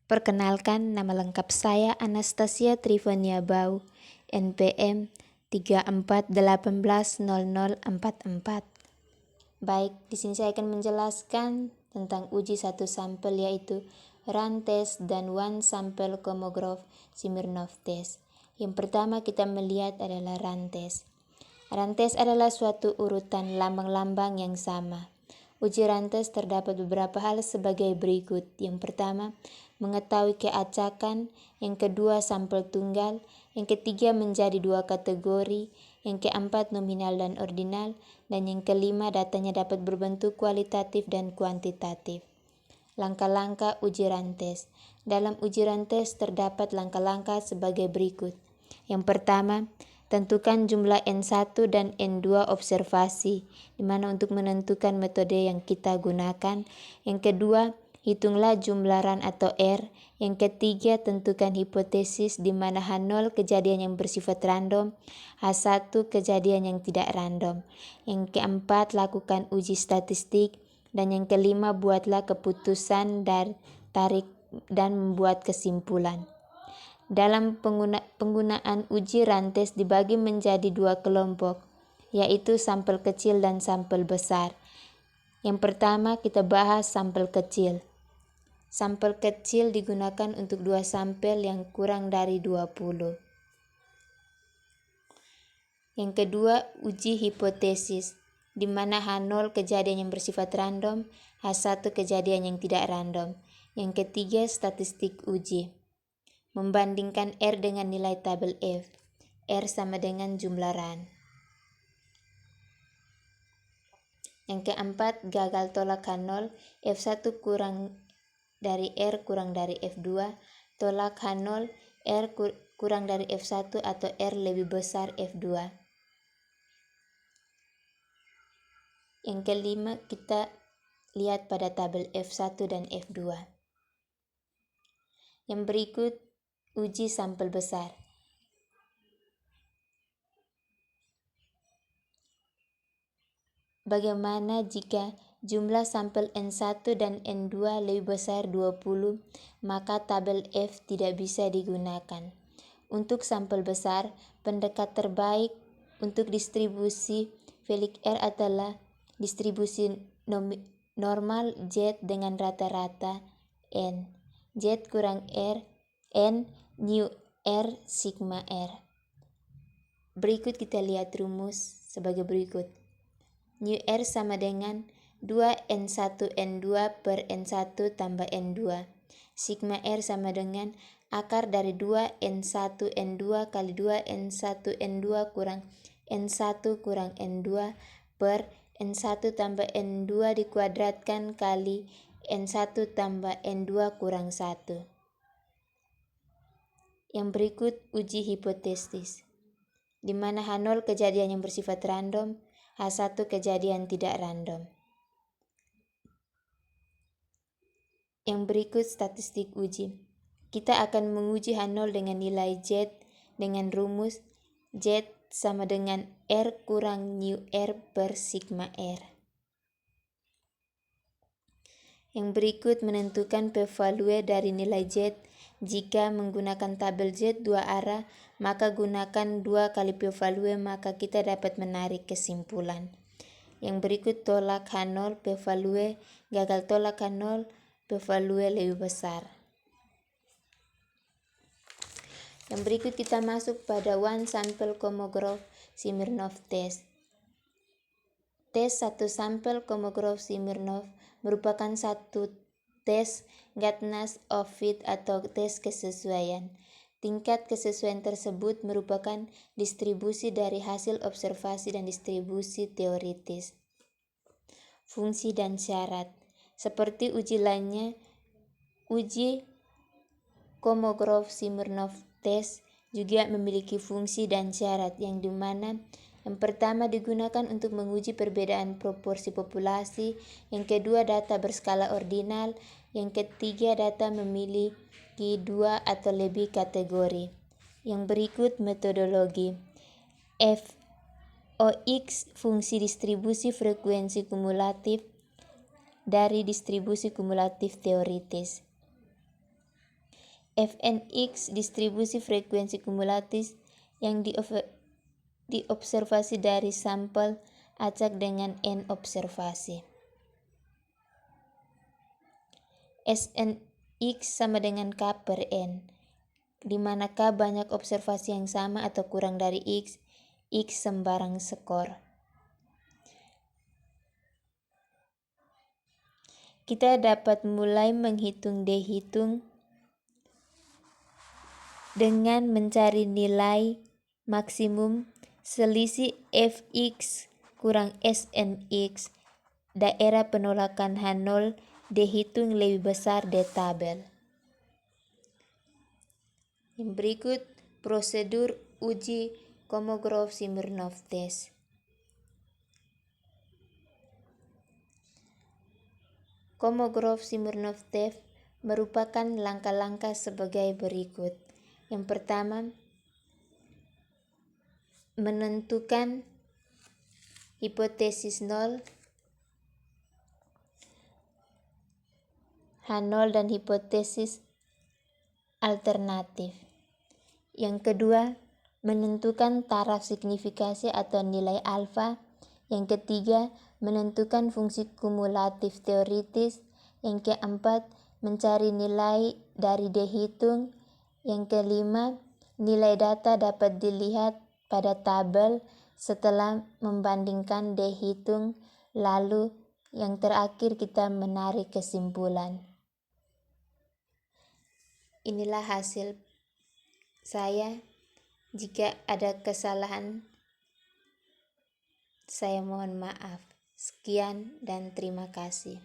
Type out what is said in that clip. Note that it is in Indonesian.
Perkenalkan, nama lengkap saya Anastasia Trifonia Bau, NPM 34180044. Baik, di sini saya akan menjelaskan tentang uji satu sampel, yaitu run test dan one sample Kolmogorov Smirnov test. Yang pertama kita melihat adalah run test. Run test adalah suatu urutan lambang-lambang yang sama. Uji run test terdapat beberapa hal sebagai berikut. Yang pertama, mengetahui keacakan. Yang kedua, sampel tunggal. Yang ketiga, menjadi dua kategori. Yang keempat, nominal dan ordinal. Dan yang kelima, datanya dapat berbentuk kualitatif dan kuantitatif. Langkah-langkah uji run test. Dalam uji run test terdapat langkah-langkah sebagai berikut. Yang pertama, tentukan jumlah N1 dan N2 observasi, di mana untuk menentukan metode yang kita gunakan. Yang kedua, hitunglah jumlah run atau R. Yang ketiga, tentukan hipotesis, di mana H0 kejadian yang bersifat random, H1 kejadian yang tidak random. Yang keempat, lakukan uji statistik. Dan yang kelima, buatlah keputusan dan tarik dan membuat kesimpulan. Dalam penggunaan uji run test dibagi menjadi dua kelompok, yaitu sampel kecil dan sampel besar. Yang pertama kita bahas sampel kecil. Sampel kecil digunakan untuk dua sampel yang kurang dari 20. Yang kedua, uji hipotesis, di mana H0 kejadian yang bersifat random, H1 kejadian yang tidak random. Yang ketiga, statistik uji, membandingkan R dengan nilai tabel F. R sama dengan jumlah run. Yang keempat, gagal tolak H0, F1 kurang dari R kurang dari F2, tolak H0, R kurang dari F1 atau R lebih besar F2. Yang kelima, kita lihat pada tabel F1 dan F2. Yang berikut, uji sampel besar. Bagaimana jika jumlah sampel N1 dan N2 lebih besar 20, maka tabel F tidak bisa digunakan. Untuk sampel besar, pendekat terbaik untuk distribusi Felix R adalah distribusi normal Z dengan rata-rata N. Z kurang R, N, nu R, sigma R. Berikut kita lihat rumus sebagai berikut. Nu R sama dengan 2N1N2 per N1 tambah N2. Sigma R sama dengan akar dari 2N1N2 kali 2N1N2 kurang N1 kurang N2 per N1 tambah N2 dikuadratkan kali N1 tambah N2 kurang 1. Yang berikut uji hipotesis, di mana H0 kejadian yang bersifat random, H1 kejadian tidak random. Yang berikut statistik uji. Kita akan menguji H0 dengan nilai Z dengan rumus Z sama dengan R kurang nu R per sigma R. Yang berikut menentukan p-value dari nilai Z. Jika menggunakan tabel Z dua arah, maka gunakan 2 kali p-value, maka kita dapat menarik kesimpulan. Yang berikut tolak H0 p-value, gagal tolak H0 p-value lebih besar. Yang berikut kita masuk pada one sample Kolmogorov Smirnov test. Tes satu sampel Kolmogorov Smirnov merupakan satu tes Gatnas of fit atau tes kesesuaian. Tingkat kesesuaian tersebut merupakan distribusi dari hasil observasi dan distribusi teoritis. Fungsi dan syarat. Seperti uji lainnya, uji Kolmogorov-Smirnov test juga memiliki fungsi dan syarat, yang dimana yang pertama digunakan untuk menguji perbedaan proporsi populasi, yang kedua data berskala ordinal, yang ketiga data memiliki 2 atau lebih kategori. Yang berikut metodologi. FOX, fungsi distribusi frekuensi kumulatif dari distribusi kumulatif teoritis. Fnx distribusi frekuensi kumulatif yang diobservasi dari sampel acak dengan N observasi. Snx sama dengan K per N, di mana K banyak observasi yang sama atau kurang dari X sembarang skor. Kita dapat mulai menghitung dehitung dengan mencari nilai maksimum selisih Fx kurang Snx daerah penolakan H0 dihitung lebih besar di tabel. Yang berikut prosedur uji Kolmogorov-Smirnov test. Kolmogorov-Smirnov test merupakan langkah-langkah sebagai berikut. Yang pertama, menentukan hipotesis 0, H0 dan hipotesis alternatif. Yang kedua, menentukan taraf signifikasi atau nilai alfa. Yang ketiga, menentukan fungsi kumulatif teoritis. Yang keempat, mencari nilai dari dihitung. Yang kelima, nilai data dapat dilihat pada tabel setelah membandingkan dihitung. Lalu yang terakhir kita menarik kesimpulan. Inilah hasil saya. Jika ada kesalahan, saya mohon maaf. Sekian dan terima kasih.